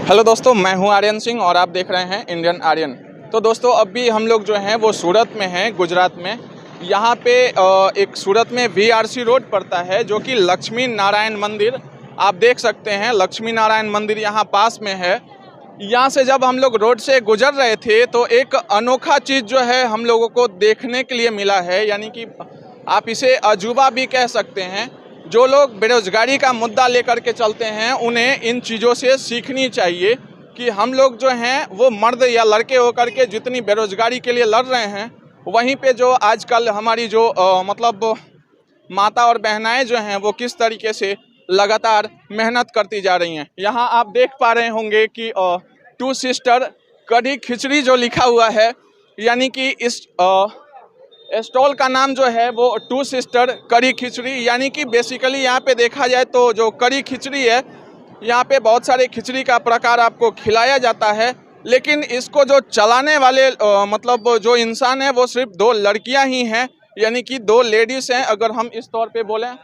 Hello दोस्तों, मैं हूं आर्यन सिंह और आप देख रहे हैं इंडियन आर्यन। तो दोस्तों अभी हम लोग जो हैं वो सूरत में हैं, गुजरात में। यहाँ पे एक सूरत में VRC रोड पड़ता है जो कि लक्ष्मी नारायण मंदिर, आप देख सकते हैं लक्ष्मी नारायण मंदिर यहाँ पास में है। यहाँ से जब हम लोग रोड से गुजर रहे थे तो एक अनोखा चीज़ जो है हम लोगों को देखने के लिए मिला है, यानी कि आप इसे अजूबा भी कह सकते हैं। जो लोग बेरोजगारी का मुद्दा लेकर के चलते हैं उन्हें इन चीज़ों से सीखनी चाहिए कि हम लोग जो हैं वो मर्द या लड़के होकर के जितनी बेरोजगारी के लिए लड़ रहे हैं, वहीं पे जो आजकल हमारी जो मतलब माता और बहनाएं जो हैं वो किस तरीके से लगातार मेहनत करती जा रही हैं। यहाँ आप देख पा रहे होंगे कि 2 सिस्टर कढ़ी खिचड़ी जो लिखा हुआ है, यानी कि इस स्टॉल का नाम जो है वो 2 सिस्टर कढ़ी खिचड़ी, यानी कि बेसिकली यहाँ पे देखा जाए तो जो कढ़ी खिचड़ी है, यहाँ पे बहुत सारे खिचड़ी का प्रकार आपको खिलाया जाता है, लेकिन इसको जो चलाने वाले मतलब जो इंसान है वो सिर्फ 2 लड़कियाँ ही हैं, यानी कि 2 लेडीज़ हैं अगर हम इस तौर पे बोलें।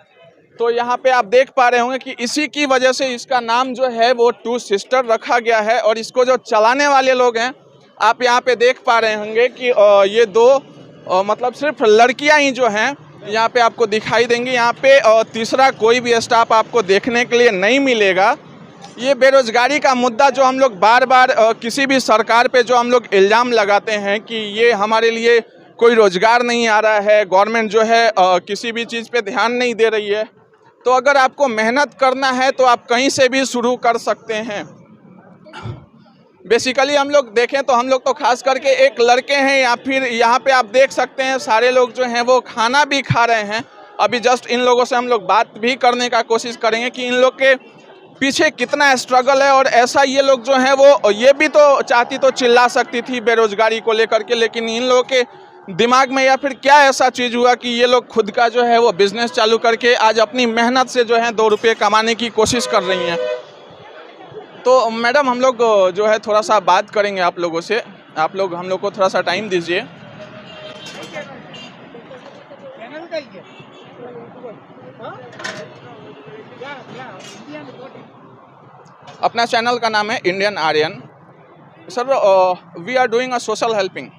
तो यहाँ पे आप देख पा रहे होंगे कि इसी की वजह से इसका नाम जो है वो 2 सिस्टर रखा गया है। और इसको जो चलाने वाले लोग हैं, आप यहाँ पे देख पा रहे होंगे कि ये 2 मतलब सिर्फ लड़कियां ही जो हैं यहाँ पे आपको दिखाई देंगी। यहाँ पे तीसरा कोई भी स्टाफ आपको देखने के लिए नहीं मिलेगा। ये बेरोजगारी का मुद्दा जो हम लोग बार बार किसी भी सरकार पे जो हम लोग इल्ज़ाम लगाते हैं कि ये हमारे लिए कोई रोज़गार नहीं आ रहा है, गवर्नमेंट जो है किसी भी चीज़ पे ध्यान नहीं दे रही है, तो अगर आपको मेहनत करना है तो आप कहीं से भी शुरू कर सकते हैं। बेसिकली हम लोग देखें तो हम लोग तो खास करके एक लड़के हैं, या फिर यहाँ पे आप देख सकते हैं सारे लोग जो हैं वो खाना भी खा रहे हैं। अभी जस्ट इन लोगों से हम लोग बात भी करने का कोशिश करेंगे कि इन लोग के पीछे कितना स्ट्रगल है। और ऐसा ये लोग जो हैं वो ये भी तो चाहती तो चिल्ला सकती थी बेरोजगारी को लेकर के, लेकिन इन लोगों के दिमाग में या फिर क्या ऐसा चीज़ हुआ कि ये लोग खुद का जो है वो बिज़नेस चालू करके आज अपनी मेहनत से जो है 2 रुपये कमाने की कोशिश कर रही हैं। तो मैडम हम लोग जो है थोड़ा सा बात करेंगे आप लोगों से, आप लोग हम लोग को थोड़ा सा टाइम दीजिए। अपना चैनल का नाम है Indian Aryan. Sir, we are doing a social helping.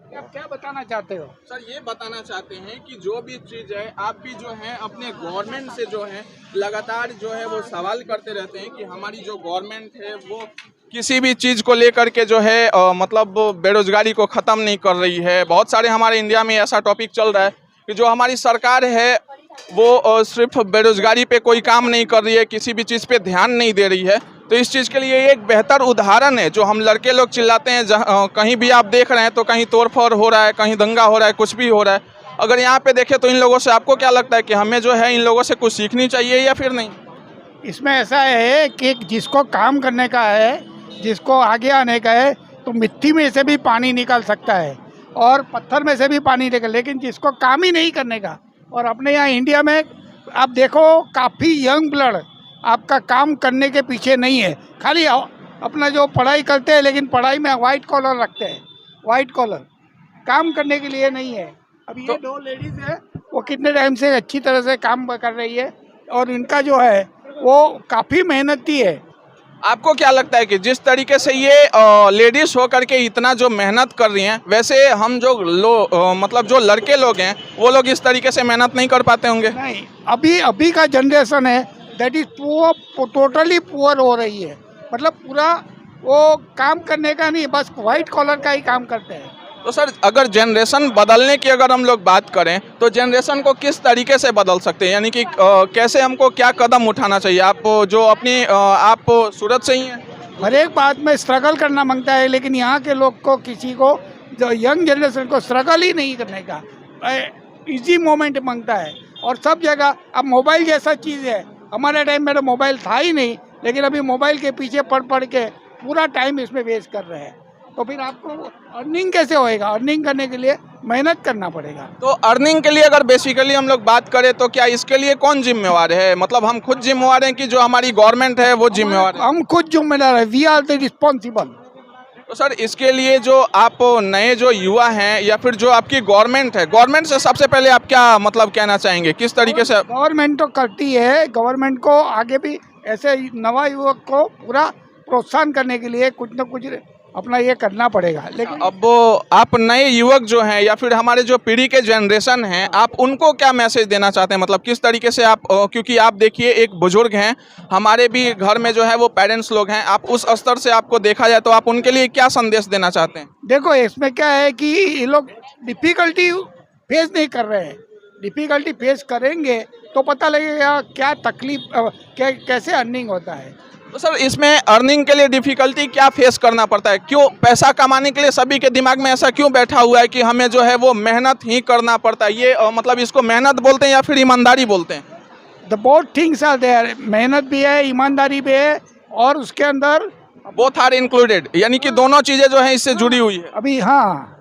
आप क्या बताना चाहते हो? सर ये बताना चाहते हैं कि जो भी चीज़ है आप भी जो है अपने गवर्नमेंट से जो है लगातार जो है वो सवाल करते रहते हैं कि हमारी जो गवर्नमेंट है वो किसी भी चीज़ को लेकर के जो है मतलब बेरोजगारी को ख़त्म नहीं कर रही है। बहुत सारे हमारे इंडिया में ऐसा टॉपिक चल रहा है कि जो हमारी सरकार है वो सिर्फ बेरोजगारी पे कोई काम नहीं कर रही है, किसी भी चीज़ पे ध्यान नहीं दे रही है। तो इस चीज़ के लिए एक बेहतर उदाहरण है जो हम लड़के लोग चिल्लाते हैं। कहीं भी आप देख रहे हैं तो कहीं तोड़फोड़ हो रहा है, कहीं दंगा हो रहा है, कुछ भी हो रहा है। अगर यहाँ पे देखें तो इन लोगों से आपको क्या लगता है कि हमें जो है इन लोगों से कुछ सीखनी चाहिए या फिर नहीं? इसमें ऐसा है कि जिसको काम करने का है, जिसको आगे आने का है, तो मिट्टी में से भी पानी निकल सकता है और पत्थर में से भी पानी निकल, लेकिन जिसको काम ही नहीं करने का, और अपने यहाँ इंडिया में आप देखो काफ़ी यंग ब्लड आपका काम करने के पीछे नहीं है, खाली अपना जो पढ़ाई करते हैं लेकिन पढ़ाई में वाइट कॉलर रखते हैं, वाइट कॉलर काम करने के लिए नहीं है। अब ये 2 लेडीज़ है वो कितने टाइम से अच्छी तरह से काम कर रही है और इनका जो है वो काफ़ी मेहनती है। आपको क्या लगता है कि जिस तरीके से ये लेडीज़ होकर के इतना जो मेहनत कर रही हैं, वैसे हम जो मतलब जो लड़के लोग हैं वो लोग इस तरीके से मेहनत नहीं कर पाते होंगे? नहीं, अभी का जनरेशन है दैट इज टोटली पुअर हो रही है, मतलब पूरा वो काम करने का नहीं, बस वाइट कॉलर का ही काम करते हैं। तो सर अगर जनरेशन बदलने की अगर हम लोग बात करें तो जनरेशन को किस तरीके से बदल सकते हैं, यानी कि कैसे हमको क्या कदम उठाना चाहिए? आप जो अपनी आप सूरत से ही हैं, हर एक बात में स्ट्रगल करना मांगता है, लेकिन यहाँ के लोग को किसी को जो यंग जनरेशन को स्ट्रगल ही नहीं करने का इजी मोमेंट मांगता है। और सब जगह अब मोबाइल जैसा चीज़ है, हमारे टाइम में तो मोबाइल था ही नहीं, लेकिन अभी मोबाइल के पीछे पढ़ के पूरा टाइम इसमें वेस्ट कर रहे हैं, तो फिर आपको अर्निंग कैसे होएगा? अर्निंग करने के लिए मेहनत करना पड़ेगा। तो अर्निंग के लिए अगर बेसिकली हम लोग बात करें तो क्या इसके लिए कौन जिम्मेवार है? मतलब हम खुद जिम्मेवार हैं कि जो हमारी गवर्नमेंट है वो जिम्मेवार है? हम खुद जिम्मेदार है, वी आर द रिस्पॉन्सिबल। तो सर इसके लिए जो आप नए जो युवा हैं या फिर जो आपकी गवर्नमेंट है, गवर्नमेंट से सबसे पहले आप क्या मतलब कहना चाहेंगे, किस तरीके से? गवर्नमेंट तो करती है, गवर्नमेंट को आगे भी ऐसे नवा युवक को पूरा प्रोत्साहन करने के लिए कुछ न कुछ अपना ये करना पड़ेगा। लेकिन अब आप नए युवक जो हैं या फिर हमारे जो पीढ़ी के जनरेशन हैं, आप उनको क्या मैसेज देना चाहते हैं? मतलब किस तरीके से आप क्योंकि आप देखिए एक बुजुर्ग हैं, हमारे भी घर में जो है वो पेरेंट्स लोग हैं, आप उस स्तर से आपको देखा जाए तो आप उनके लिए क्या संदेश देना चाहते हैं? देखो इसमें क्या है कि ये लोग डिफ़िकल्टी फेस नहीं कर रहे हैं। डिफ़िकल्टी फेस करेंगे तो पता लगेगा क्या तकलीफ कैसे अर्निंग होता है। तो सर इसमें अर्निंग के लिए डिफ़िकल्टी क्या फेस करना पड़ता है? क्यों पैसा कमाने के लिए सभी के दिमाग में ऐसा क्यों बैठा हुआ है कि हमें जो है वो मेहनत ही करना पड़ता है? ये मतलब इसको मेहनत बोलते हैं या फिर ईमानदारी बोलते हैं? The both things are there, मेहनत भी है, ईमानदारी भी है, और उसके अंदर बोथ आर इंक्लूडेड, यानी कि दोनों चीज़ें जो है इससे जुड़ी हुई है। अभी हाँ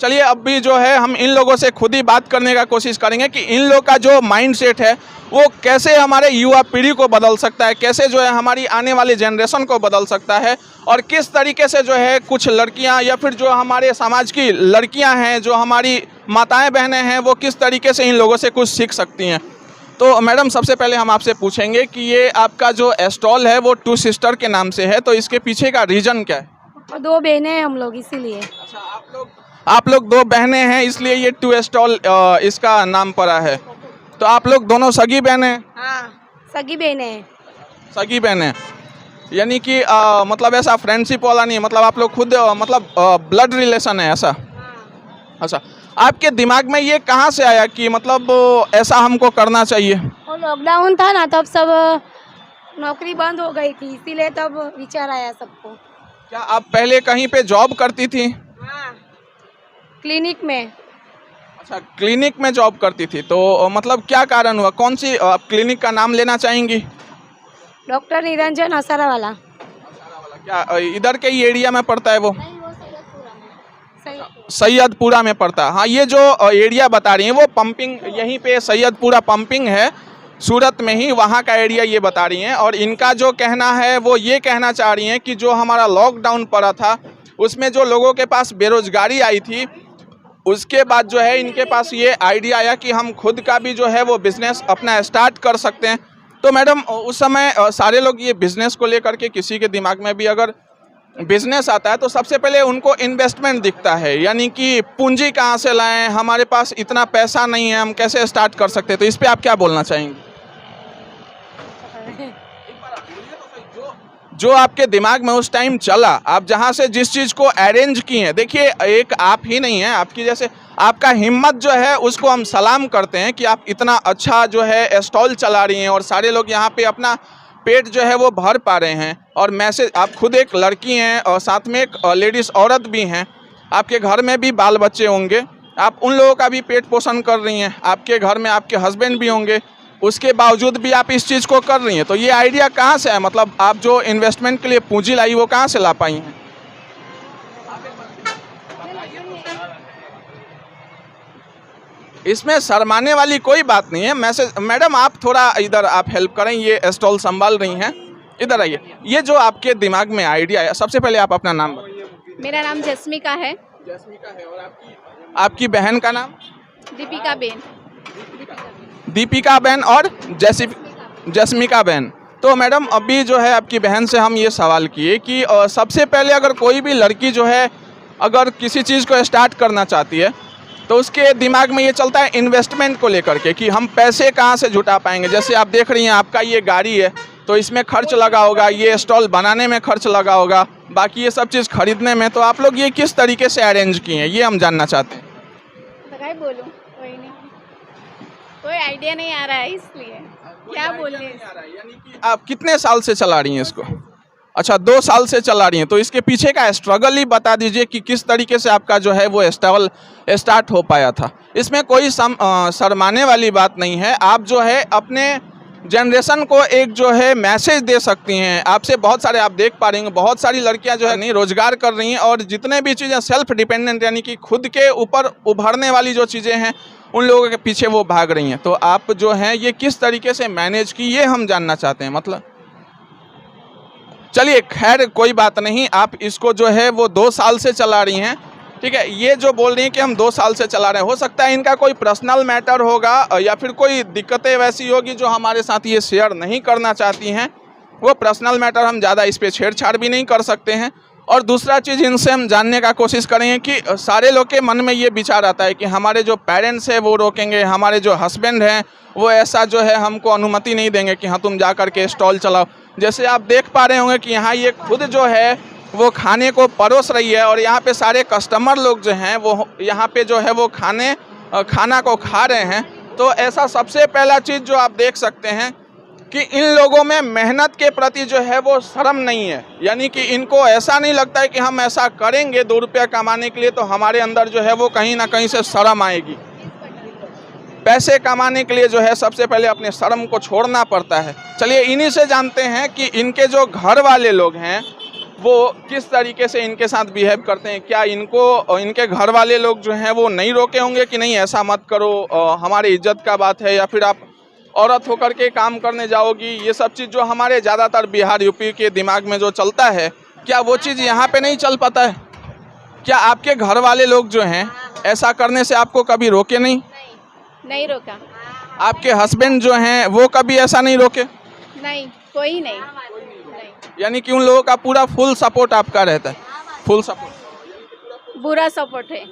चलिए अब भी जो है हम इन लोगों से खुद ही बात करने का कोशिश करेंगे कि इन लोग का जो माइंड सेट है वो कैसे हमारे युवा पीढ़ी को बदल सकता है, कैसे जो है हमारी आने वाली जनरेशन को बदल सकता है, और किस तरीके से जो है कुछ लड़कियां या फिर जो हमारे समाज की लड़कियां हैं, जो हमारी माताएं बहनें हैं, वो किस तरीके से इन लोगों से कुछ सीख सकती हैं। तो मैडम सबसे पहले हम आपसे पूछेंगे कि ये आपका जो स्टॉल है वो टू सिस्टर के नाम से है, तो इसके पीछे का रीज़न क्या है? और 2 बहनें हैं हम लोग इसीलिए। अच्छा, आप लोग 2 बहनें हैं इसलिए ये टू स्टॉल इसका नाम पड़ा है। तो आप लोग दोनों सगी बहनें हैं? हाँ, सगी बहनें हैं। सगी बहनें, यानी कि मतलब ऐसा फ्रेंडशिप वाला नहीं, मतलब आप लोग खुद मतलब ब्लड रिलेशन है ऐसा? हाँ। अच्छा, आपके दिमाग में ये कहाँ से आया कि मतलब ऐसा हमको करना चाहिए? और लॉकडाउन था ना, तब सब नौकरी बंद हो गई थी, इसीलिए तब विचार आया सबको। क्या आप पहले कहीं पे जॉब करती थी? हाँ, क्लिनिक में। अच्छा, क्लिनिक में जॉब करती थी, तो मतलब क्या कारण हुआ? कौन सी आप क्लिनिक का नाम लेना चाहेंगी? डॉक्टर निरंजन हसारा वाला। क्या इधर के ही एरिया में पड़ता है वो? नहीं, वो सैयदपुरा में। सैयदपुरा में पड़ता है। हाँ, ये जो एरिया बता रही हैं वो पंपिंग, यहीं पे सैयदपुरा पंपिंग है सूरत में ही, वहाँ का एरिया ये बता रही हैं। और इनका जो कहना है वो ये कहना चाह रही हैं कि जो हमारा लॉकडाउन पड़ा था उसमें जो लोगों के पास बेरोजगारी आई थी, उसके बाद जो है इनके पास ये आइडिया आया कि हम खुद का भी जो है वो बिज़नेस अपना स्टार्ट कर सकते हैं। तो मैडम उस समय सारे लोग ये बिज़नेस को लेकर के, किसी के दिमाग में भी अगर बिज़नेस आता है तो सबसे पहले उनको इन्वेस्टमेंट दिखता है, यानी कि पूंजी कहाँ से लाएं, हमारे पास इतना पैसा नहीं है, हम कैसे स्टार्ट कर सकते हैं। तो इस पर आप क्या बोलना चाहेंगे? जो आपके दिमाग में उस टाइम चला, आप जहाँ से जिस चीज़ को अरेंज किए हैं, देखिए एक आप ही नहीं है, आपकी जैसे आपका हिम्मत जो है उसको हम सलाम करते हैं कि आप इतना अच्छा जो है स्टॉल चला रही हैं और सारे लोग यहाँ पे अपना पेट जो है वो भर पा रहे हैं। और मैसेज, आप खुद एक लड़की हैं और साथ में एक लेडीज़ औरत भी हैं, आपके घर में भी बाल बच्चे होंगे, आप उन लोगों का भी पेट पोषण कर रही हैं, आपके घर में आपके हस्बैंड भी होंगे, उसके बावजूद भी आप इस चीज़ को कर रही हैं। तो ये आइडिया कहाँ से है? मतलब आप जो इन्वेस्टमेंट के लिए पूंजी लाई वो कहाँ से ला पाई हैं? इसमें शर्माने वाली कोई बात नहीं है। मैसेज, मैडम आप थोड़ा इधर आप हेल्प करें, ये स्टॉल संभाल रही हैं, इधर आइए। ये जो आपके दिमाग में आइडिया है, सबसे पहले आप अपना नाम बताइए। मेरा नाम जस्मिका है। जस्मिका है। और आपकी बहन का नाम? दीपिका बेन। दीपिका बहन और जस्मिका बहन। तो मैडम अभी जो है आपकी बहन से हम ये सवाल किए कि सबसे पहले अगर कोई भी लड़की जो है अगर किसी चीज़ को स्टार्ट करना चाहती है तो उसके दिमाग में ये चलता है इन्वेस्टमेंट को लेकर के कि हम पैसे कहाँ से जुटा पाएंगे। जैसे आप देख रही हैं आपका ये गाड़ी है तो इसमें खर्च लगा होगा, ये स्टॉल बनाने में खर्च लगा होगा, बाकी ये सब चीज़ खरीदने में। तो आप लोग ये किस तरीके से अरेंज किए हैं, ये हम जानना चाहते हैं। क्या बोलूं, कोई नहीं, कोई आइडिया नहीं आ रहा है, इसलिए क्या बोलने। यानी कि आप कितने साल से चला रही हैं इसको? अच्छा, 2 साल से चला रही हैं। तो इसके पीछे का स्ट्रगल ही बता दीजिए कि किस तरीके से आपका जो है वो स्टॉल स्टार्ट हो पाया था। इसमें कोई शर्माने वाली बात नहीं है। आप जो है अपने जनरेशन को एक जो है मैसेज दे सकती हैं। आपसे बहुत सारे, आप देख पा रही हैं, बहुत सारी लड़कियां जो है नहीं रोजगार कर रही हैं और जितने भी चीज़ें सेल्फ डिपेंडेंट यानी कि खुद के ऊपर उभरने वाली जो चीज़ें हैं उन लोगों के पीछे वो भाग रही हैं। तो आप जो हैं ये किस तरीके से मैनेज की, ये हम जानना चाहते हैं। मतलब चलिए खैर कोई बात नहीं, आप इसको जो है वो 2 साल से चला रही हैं। ठीक है, ये जो बोल रही हैं कि हम 2 साल से चला रहे हैं, हो सकता है इनका कोई पर्सनल मैटर होगा या फिर कोई दिक्कतें वैसी होगी जो हमारे साथ ये शेयर नहीं करना चाहती हैं। वो पर्सनल मैटर हम ज़्यादा इस पर छेड़छाड़ भी नहीं कर सकते हैं। और दूसरा चीज़ इनसे हम जानने का कोशिश करेंगे कि सारे लोग के मन में ये विचार आता है कि हमारे जो पेरेंट्स हैं वो रोकेंगे, हमारे जो हस्बैंड हैं वो ऐसा जो है हमको अनुमति नहीं देंगे कि हाँ तुम जा कर के स्टॉल चलाओ। जैसे आप देख पा रहे होंगे कि यहाँ ये खुद जो है वो खाने को परोस रही है और यहाँ पे सारे कस्टमर लोग जो हैं वो यहाँ पे जो है वो खाना को खा रहे हैं। तो ऐसा सबसे पहला चीज़ जो आप देख सकते हैं कि इन लोगों में मेहनत के प्रति जो है वो शर्म नहीं है, यानी कि इनको ऐसा नहीं लगता है कि हम ऐसा करेंगे 2 रुपया कमाने के लिए तो हमारे अंदर जो है वो कहीं ना कहीं से शर्म आएगी। पैसे कमाने के लिए जो है सबसे पहले अपने शर्म को छोड़ना पड़ता है। चलिए इन्हीं से जानते हैं कि इनके जो घर वाले लोग हैं वो किस तरीके से इनके साथ बिहेव करते हैं। क्या इनके घर वाले लोग जो हैं वो नहीं रोके होंगे कि नहीं ऐसा मत करो, हमारी इज्जत का बात है, या फिर आप औरत होकर के काम करने जाओगी, ये सब चीज़ जो हमारे ज़्यादातर बिहार यूपी के दिमाग में जो चलता है, क्या वो चीज़ यहाँ पे नहीं चल पाता है? क्या आपके घर वाले लोग जो हैं ऐसा करने से आपको कभी रोके नहीं? नहीं रोका। आपके हस्बैंड जो हैं वो कभी ऐसा नहीं रोके? नहीं, कोई नहीं। यानी कि उन लोगों का पूरा फुल सपोर्ट आपका रहता है? फुल सपोर्ट, बुरा सपोर्ट है।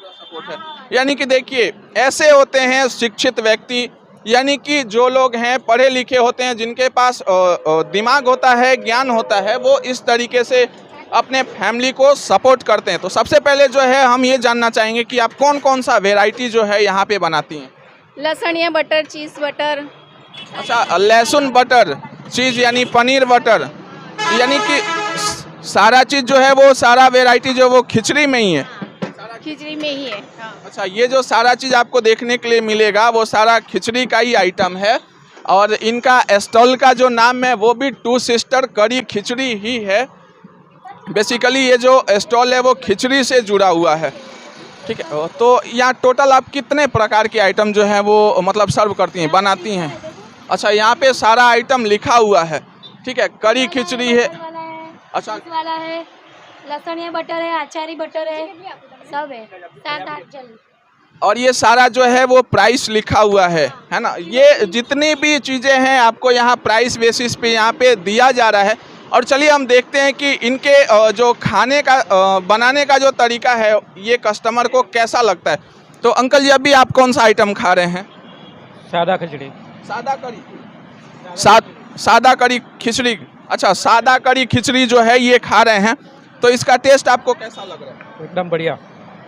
यानी कि देखिए ऐसे होते हैं शिक्षित व्यक्ति, यानी कि जो लोग हैं पढ़े लिखे होते हैं, जिनके पास दिमाग होता है, ज्ञान होता है, वो इस तरीके से अपने फैमिली को सपोर्ट करते हैं। तो सबसे पहले जो है हम ये जानना चाहेंगे कि आप कौन कौन सा वेराइटी जो है यहाँ पे बनाती हैं? लहसुन या बटर, चीज़ बटर। अच्छा, लहसुन बटर चीज़ यानी पनीर बटर, यानी कि सारा चीज़ जो है वो सारा वेराइटी जो वो खिचड़ी में ही है? खिचड़ी में ही है। हाँ। अच्छा, ये जो सारा चीज़ आपको देखने के लिए मिलेगा वो सारा खिचड़ी का ही आइटम है। और इनका स्टॉल का जो नाम है वो भी 2 सिस्टर करी खिचड़ी ही है। बेसिकली ये जो स्टॉल है वो खिचड़ी से जुड़ा हुआ है। ठीक है, तो यहाँ टोटल आप कितने प्रकार के आइटम जो हैं वो मतलब सर्व करती हैं, बनाती हैं? अच्छा, यहाँ पे सारा आइटम लिखा हुआ है। ठीक है, करी खिचड़ी है, अच्छा वाला है, लहसुन या बटर है, अचारी बटर है, सब है, 7-8 जल। और ये सारा जो है वो प्राइस लिखा हुआ है ना? ये जितनी भी चीज़ें हैं आपको यहाँ प्राइस बेसिस पे यहाँ पे दिया जा रहा है। और चलिए हम देखते हैं कि इनके जो खाने का बनाने का जो तरीका है ये कस्टमर को कैसा लगता है। तो अंकल जी अभी आप कौन सा आइटम खा रहे हैं? सादा खिचड़ी। सादा करी, सादा करी खिचड़ी। अच्छा, सादा करी खिचड़ी जो है ये खा रहे हैं, तो इसका टेस्ट आपको कैसा लग रहा है? एकदम बढ़िया।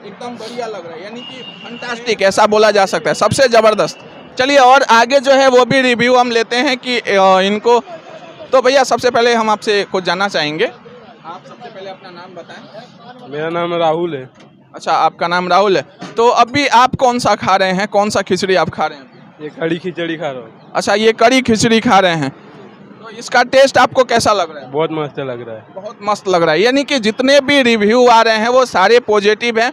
एकदम बढ़िया लग रहा है, यानी कि फंटास्टिक ऐसा बोला जा सकता है, सबसे ज़बरदस्त। चलिए और आगे जो है वो भी रिव्यू हम लेते हैं कि इनको। तो भैया सबसे पहले हम आपसे कुछ जानना चाहेंगे, आप सबसे पहले अपना नाम बताएं। मेरा नाम राहुल है। अच्छा, आपका नाम राहुल है। तो अभी आप कौन सा खा रहे हैं, कौन सा खिचड़ी आप खा रहे हैं? ये कड़ी खिचड़ी खा रहा हूँ। अच्छा, ये कड़ी खिचड़ी खा रहे हैं, तो इसका टेस्ट आपको कैसा लग रहा है? बहुत मस्त लग रहा है। बहुत मस्त लग रहा है, यानी कि जितने भी रिव्यू आ रहे हैं वो सारे पॉजिटिव हैं,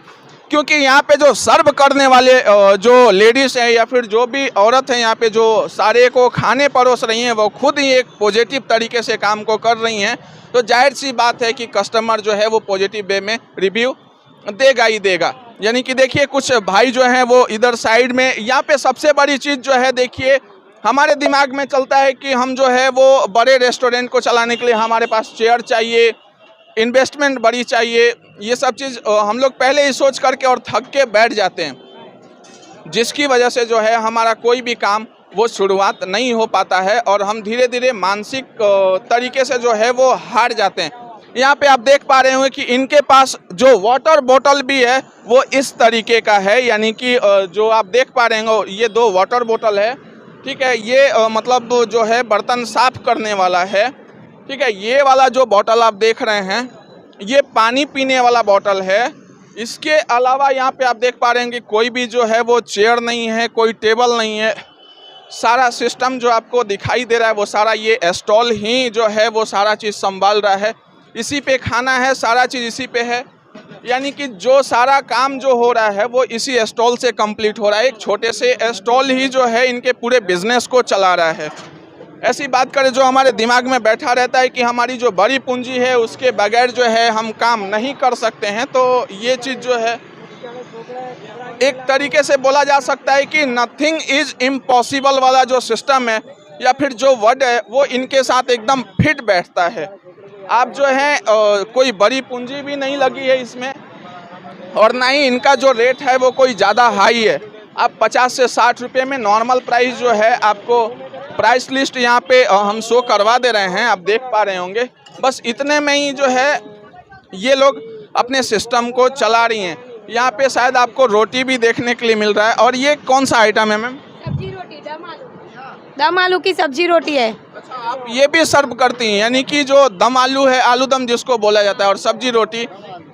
क्योंकि यहाँ पे जो सर्व करने वाले जो लेडीज़ हैं या फिर जो भी औरत हैं यहाँ पे जो सारे को खाने परोस रही हैं वो खुद ही एक पॉजिटिव तरीके से काम को कर रही हैं। तो जाहिर सी बात है कि कस्टमर जो है वो पॉजिटिव वे में रिव्यू देगा ही देगा। यानी कि देखिए कुछ भाई जो हैं वो इधर साइड में, यहाँ पे सबसे बड़ी चीज़ जो है देखिए हमारे दिमाग में चलता है कि हम जो है वो बड़े रेस्टोरेंट को चलाने के लिए हमारे पास चेयर चाहिए, इन्वेस्टमेंट बड़ी चाहिए, ये सब चीज़ हम लोग पहले ही सोच करके और थक के बैठ जाते हैं, जिसकी वजह से जो है हमारा कोई भी काम वो शुरुआत नहीं हो पाता है और हम धीरे धीरे मानसिक तरीके से जो है वो हार जाते हैं। यहाँ पे आप देख पा रहे होंगे कि इनके पास जो वाटर बोतल भी है वो इस तरीके का है, यानी कि जो आप देख पा रहे होंगे ये 2 वाटर बोतल है। ठीक है, ये मतलब जो है बर्तन साफ करने वाला है। ठीक है, ये वाला जो बोतल आप देख रहे हैं ये पानी पीने वाला बोतल है। इसके अलावा यहाँ पे आप देख पा रहे हैं कि कोई भी जो है वो चेयर नहीं है, कोई टेबल नहीं है। सारा सिस्टम जो आपको दिखाई दे रहा है वो सारा ये स्टॉल ही जो है वो सारा चीज़ संभाल रहा है, इसी पे खाना है, सारा चीज़ इसी पे है। यानी कि जो सारा काम जो हो रहा है वो इसी स्टॉल से कंप्लीट हो रहा है। एक छोटे से स्टॉल ही जो है इनके पूरे बिजनेस को चला रहा है। ऐसी बात करें जो हमारे दिमाग में बैठा रहता है कि हमारी जो बड़ी पूंजी है उसके बगैर जो है हम काम नहीं कर सकते हैं, तो ये चीज़ जो है एक तरीके से बोला जा सकता है कि नथिंग इज इम्पॉसिबल वाला जो सिस्टम है या फिर जो वर्ड है वो इनके साथ एकदम फिट बैठता है। आप जो है कोई बड़ी पूंजी भी नहीं लगी है इसमें और ना ही इनका जो रेट है वो कोई ज़्यादा हाई है। आप 50 से 60 रुपये में नॉर्मल प्राइस जो है आपको प्राइस लिस्ट यहाँ पे हम शो करवा दे रहे हैं, आप देख पा रहे होंगे। बस इतने में ही जो है ये लोग अपने सिस्टम को चला रही हैं। यहाँ पे शायद आपको रोटी भी देखने के लिए मिल रहा है। और ये कौन सा आइटम है मैम? सब्जी रोटी, दम आलू की सब्जी रोटी है। अच्छा, आप ये भी सर्व करती हैं, यानी कि जो दम आलू है, आलू दम जिसको बोला जाता है, और सब्जी रोटी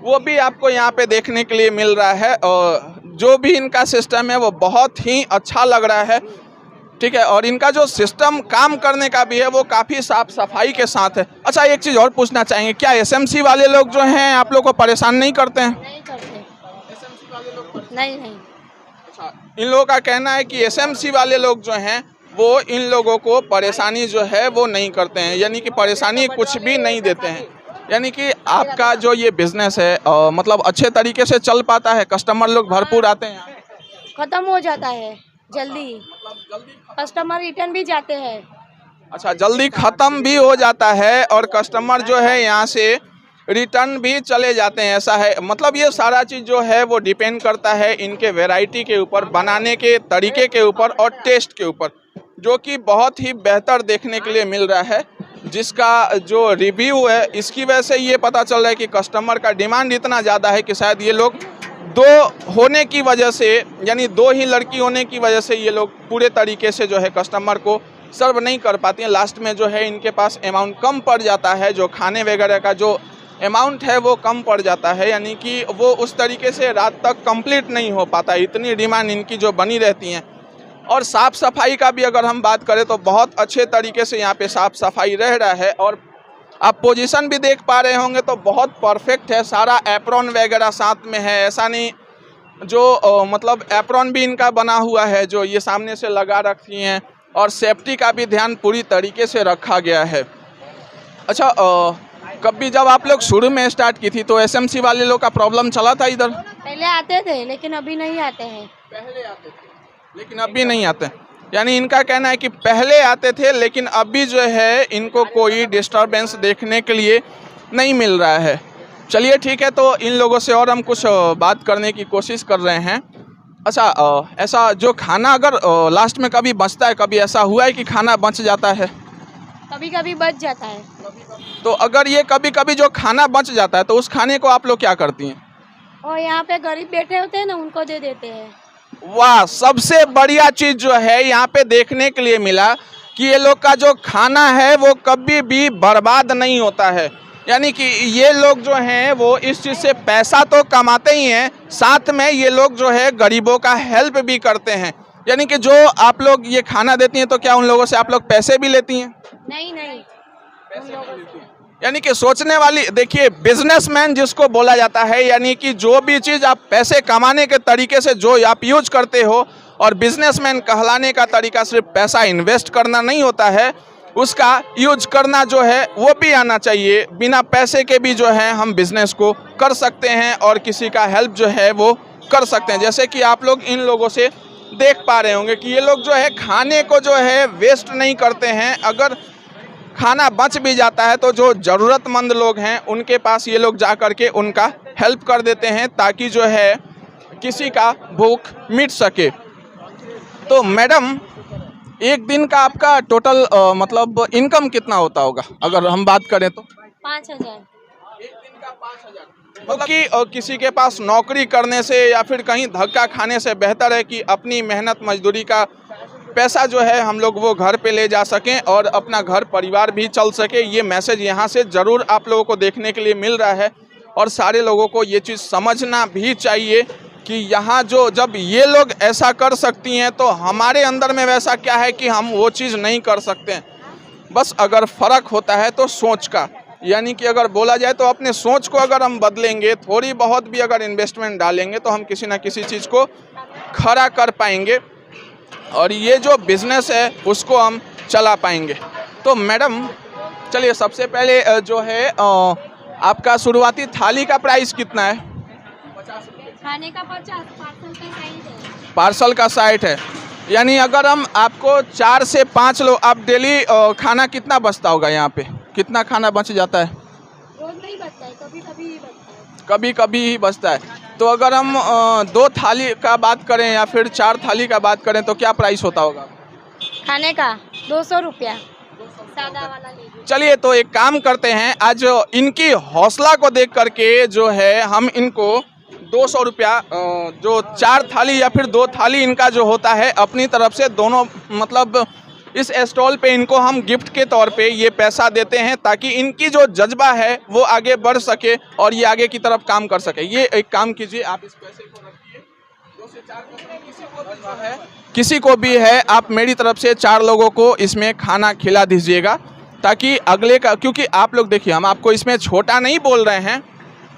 वो भी आपको यहाँ पे देखने के लिए मिल रहा है। और जो भी इनका सिस्टम है वो बहुत ही अच्छा लग रहा है, ठीक है। और इनका जो सिस्टम काम करने का भी है वो काफ़ी साफ सफाई के साथ है। अच्छा, एक चीज़ और पूछना चाहेंगे, क्या एसएमसी वाले लोग जो हैं आप लोग को परेशान नहीं करते हैं? नहीं करते, नहीं। अच्छा, इन लोगों का कहना है कि एसएमसी वाले लोग जो हैं वो इन लोगों को परेशानी जो है वो नहीं करते हैं, यानी कि परेशानी कुछ भी नहीं देते हैं। यानी कि आपका जो ये बिजनेस है मतलब अच्छे तरीके से चल पाता है, कस्टमर लोग भरपूर आते हैं? खत्म हो जाता है जल्दी, कस्टमर रिटर्न भी जाते हैं। अच्छा, जल्दी ख़त्म भी हो जाता है और कस्टमर जो है यहाँ से रिटर्न भी चले जाते हैं, ऐसा है। मतलब ये सारा चीज़ जो है वो डिपेंड करता है इनके वैरायटी के ऊपर, बनाने के तरीके के ऊपर और टेस्ट के ऊपर, जो कि बहुत ही बेहतर देखने के लिए मिल रहा है। जिसका जो रिव्यू है इसकी वजह से ये पता चल रहा है कि कस्टमर का डिमांड इतना ज़्यादा है कि शायद ये लोग दो होने की वजह से, यानी दो ही लड़की होने की वजह से ये लोग पूरे तरीके से जो है कस्टमर को सर्व नहीं कर पाती हैं। लास्ट में जो है इनके पास अमाउंट कम पड़ जाता है, जो खाने वगैरह का जो अमाउंट है वो कम पड़ जाता है, यानी कि वो उस तरीके से रात तक कंप्लीट नहीं हो पाता, इतनी डिमांड इनकी जो बनी रहती हैं। और साफ़ सफाई का भी अगर हम बात करें तो बहुत अच्छे तरीके से यहाँ पे साफ़ सफाई रह रहा है। और आप पोजीशन भी देख पा रहे होंगे तो बहुत परफेक्ट है, सारा एप्रॉन वगैरह साथ में है, ऐसा नहीं जो मतलब एप्रॉन भी इनका बना हुआ है जो ये सामने से लगा रखी हैं, और सेफ्टी का भी ध्यान पूरी तरीके से रखा गया है। अच्छा, कभी जब आप लोग शुरू में स्टार्ट की थी तो एसएमसी वाले लोग का प्रॉब्लम चला था इधर? पहले आते थे लेकिन अभी नहीं आते हैं। पहले आते थे लेकिन अभी नहीं आते, यानी इनका कहना है कि पहले आते थे लेकिन अभी जो है इनको कोई डिस्टरबेंस देखने के लिए नहीं मिल रहा है। चलिए ठीक है, तो इन लोगों से और हम कुछ बात करने की कोशिश कर रहे हैं। अच्छा, ऐसा जो खाना अगर लास्ट में कभी बचता है, कभी ऐसा हुआ है कि खाना बच जाता है? कभी कभी बच जाता है। तो अगर ये कभी कभी जो खाना बच जाता है तो उस खाने को आप लोग क्या करती हैं? और यहाँ पे गरीब बैठे होते हैं ना, उनको दे देते हैं। वाह, सबसे बढ़िया चीज़ जो है यहाँ पे देखने के लिए मिला कि ये लोग का जो खाना है वो कभी भी बर्बाद नहीं होता है। यानी कि ये लोग जो हैं वो इस चीज़ से पैसा तो कमाते ही हैं, साथ में ये लोग जो है गरीबों का हेल्प भी करते हैं। यानी कि जो आप लोग ये खाना देती हैं तो क्या उन लोगों से आप लोग पैसे भी लेती हैं? नहीं, यानी कि सोचने वाली, देखिए बिजनेसमैन जिसको बोला जाता है, यानी कि जो भी चीज़ आप पैसे कमाने के तरीके से जो आप यूज करते हो, और बिजनेसमैन कहलाने का तरीका सिर्फ पैसा इन्वेस्ट करना नहीं होता है, उसका यूज करना जो है वो भी आना चाहिए। बिना पैसे के भी जो है हम बिजनेस को कर सकते हैं और किसी का हेल्प जो है वो कर सकते हैं। जैसे कि आप लोग इन लोगों से देख पा रहे होंगे कि ये लोग जो है खाने को जो है वेस्ट नहीं करते हैं। अगर खाना बच भी जाता है तो जो ज़रूरतमंद लोग हैं उनके पास ये लोग जा कर के उनका हेल्प कर देते हैं, ताकि जो है किसी का भूख मिट सके। तो मैडम, एक दिन का आपका टोटल मतलब इनकम कितना होता होगा अगर हम बात करें तो? 5,000। एक दिन का 5,000। मतलब कि किसी के पास नौकरी करने से या फिर कहीं धक्का खाने से बेहतर है कि अपनी मेहनत मजदूरी का पैसा जो है हम लोग वो घर पे ले जा सकें और अपना घर परिवार भी चल सके। ये मैसेज यहाँ से ज़रूर आप लोगों को देखने के लिए मिल रहा है, और सारे लोगों को ये चीज़ समझना भी चाहिए कि यहाँ जो जब ये लोग ऐसा कर सकती हैं तो हमारे अंदर में वैसा क्या है कि हम वो चीज़ नहीं कर सकते हैं। बस अगर फ़र्क होता है तो सोच का, यानी कि अगर बोला जाए तो अपने सोच को अगर हम बदलेंगे, थोड़ी बहुत भी अगर इन्वेस्टमेंट डालेंगे तो हम किसी ना किसी चीज़ को खड़ा कर पाएंगे और ये जो बिज़नेस है उसको हम चला पाएंगे। तो मैडम चलिए, सबसे पहले जो है आपका शुरुआती थाली का प्राइस कितना है? खाने का 50, पार्सल का 60 है। पार्सल का 60 है। यानी अगर हम आपको 4 से 5 लोग, आप डेली खाना कितना बचता होगा यहाँ पे? कितना खाना बच जाता है? रोज नहीं बचता है, कभी कभी ही बचता है। कभी कभी ही बचता है। तो अगर हम 2 थाली का बात करें या फिर 4 थाली का बात करें तो क्या प्राइस होता होगा खाने का? 200 रुपया सादा वाला लीजिए। चलिए तो एक काम करते हैं, आज इनकी हौसला को देख करके जो है हम इनको 200 रुपया जो 4 थाली या फिर 2 थाली इनका जो होता है अपनी तरफ से दोनों, मतलब इस स्टॉल पे इनको हम गिफ्ट के तौर पे ये पैसा देते हैं ताकि इनकी जो जज्बा है वो आगे बढ़ सके और ये आगे की तरफ काम कर सके। ये एक काम कीजिए, आप इस पैसे को रखिए, 2 से 4 किसी को भी है आप मेरी तरफ से 4 लोगों को इसमें खाना खिला दीजिएगा ताकि अगले का, क्योंकि आप लोग देखिए हम आपको इसमें छोटा नहीं बोल रहे हैं,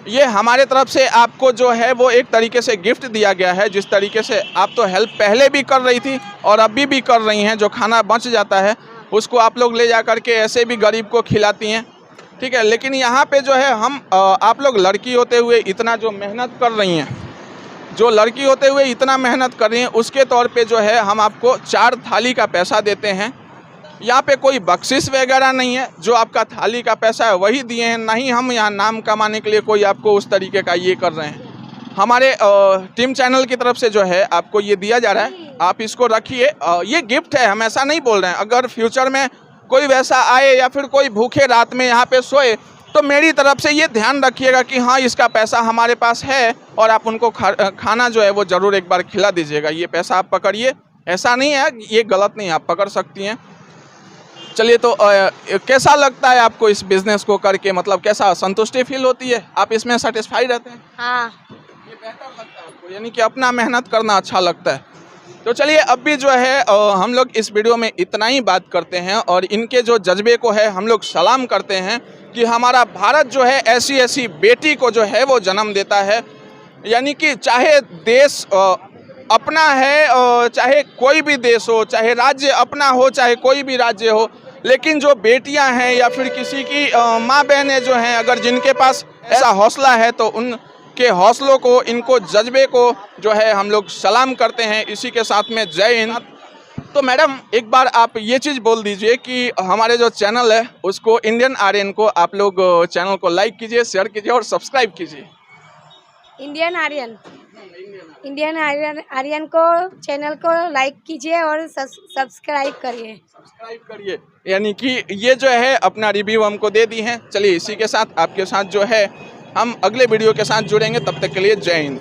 ये हमारे तरफ से आपको जो है वो एक तरीके से गिफ्ट दिया गया है। जिस तरीके से आप तो हेल्प पहले भी कर रही थी और अभी भी कर रही हैं, जो खाना बच जाता है उसको आप लोग ले जा करके ऐसे भी गरीब को खिलाती हैं, ठीक है। लेकिन यहाँ पे जो है हम आप लोग लड़की होते हुए इतना जो मेहनत कर रही हैं, जो लड़की होते हुए इतना मेहनत कर रही हैं, उसके तौर पे जो है हम आपको 4 थाली का पैसा देते हैं। यहाँ पे कोई बख्शिश वगैरह नहीं है, जो आपका थाली का पैसा है वही दिए हैं, नहीं हम यहाँ नाम कमाने के लिए कोई आपको उस तरीके का ये कर रहे हैं। हमारे टीम चैनल की तरफ से जो है आपको ये दिया जा रहा है, आप इसको रखिए, ये गिफ्ट है, हम ऐसा नहीं बोल रहे हैं। अगर फ्यूचर में कोई वैसा आए या फिर कोई भूखे रात में यहाँ पे सोए तो मेरी तरफ से ये ध्यान रखिएगा कि हाँ इसका पैसा हमारे पास है और आप उनको खाना जो है वो ज़रूर एक बार खिला दीजिएगा। ये पैसा आप पकड़िए, ऐसा नहीं है, ये गलत नहीं है, आप पकड़ सकती हैं। चलिए तो कैसा लगता है आपको इस बिज़नेस को करके, मतलब कैसा संतुष्टि फील होती है? आप इसमें सेटिस्फाई रहते हैं? हाँ, ये बेहतर लगता है आपको, यानी कि अपना मेहनत करना अच्छा लगता है। तो चलिए अब भी जो है हम लोग इस वीडियो में इतना ही बात करते हैं और इनके जो जज्बे को है हम लोग सलाम करते हैं कि हमारा भारत जो है ऐसी ऐसी बेटी को जो है वो जन्म देता है। यानी कि चाहे देश अपना है, चाहे कोई भी देश हो, चाहे राज्य अपना हो, चाहे कोई भी राज्य हो, लेकिन जो बेटियां हैं या फिर किसी की माँ बहनें जो हैं, अगर जिनके पास ऐसा हौसला है तो उनके हौसलों को, इनको जज्बे को जो है हम लोग सलाम करते हैं। इसी के साथ में जय हिंद। तो मैडम एक बार आप ये चीज़ बोल दीजिए कि हमारे जो चैनल है उसको, इंडियन आर्यन को आप लोग चैनल को लाइक कीजिए, शेयर कीजिए और सब्सक्राइब कीजिए। इंडियन आर्यन को चैनल को लाइक कीजिए और सब्सक्राइब करिए। यानी कि ये जो है अपना रिव्यू हमको दे दी हैं। चलिए इसी के साथ आपके साथ जो है हम अगले वीडियो के साथ जुड़ेंगे, तब तक के लिए जय हिंद।